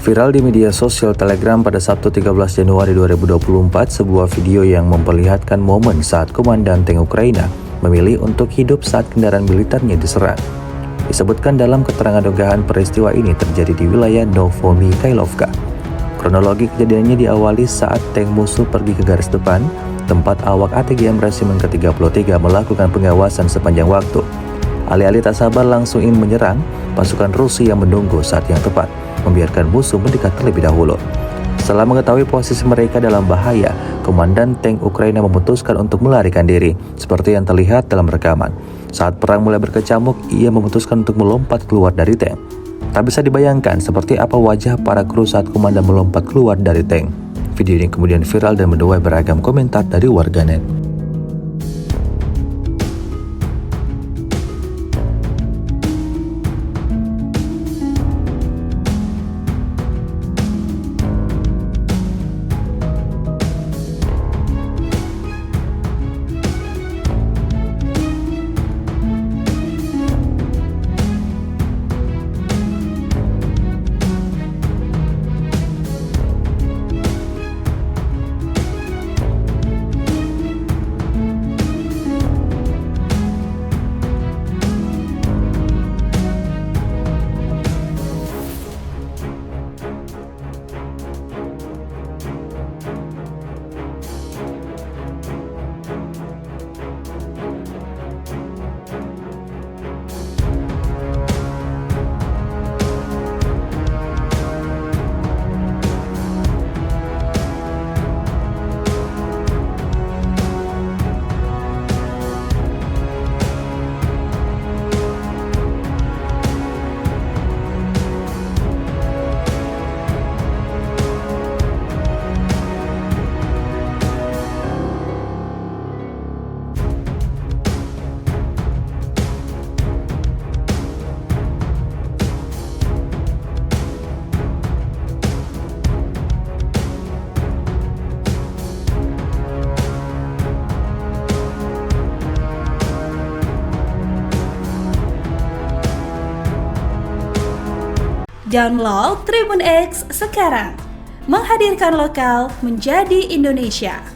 Viral di media sosial Telegram pada Sabtu 13 Januari 2024, sebuah video yang memperlihatkan momen saat Komandan Tank Ukraina memilih untuk hidup saat kendaraan militernya diserang. Disebutkan dalam keterangan dugaan peristiwa ini terjadi di wilayah Novomikhailovka. Kronologi kejadiannya diawali saat tank musuh pergi ke garis depan, tempat awak ATGM Resimen ke-33 melakukan pengawasan sepanjang waktu. Alih-alih tak sabar langsung ingin menyerang, pasukan Rusia menunggu saat yang tepat, membiarkan musuh mendekat terlebih dahulu. Setelah mengetahui posisi mereka dalam bahaya, Komandan Tank Ukraina memutuskan untuk melarikan diri, seperti yang terlihat dalam rekaman. Saat perang mulai berkecamuk, ia memutuskan untuk melompat keluar dari tank. Tak bisa dibayangkan seperti apa wajah para kru saat komandan melompat keluar dari tank. Video ini kemudian viral dan menuai beragam komentar dari warganet. Download Tribun X sekarang, menghadirkan lokal menjadi Indonesia.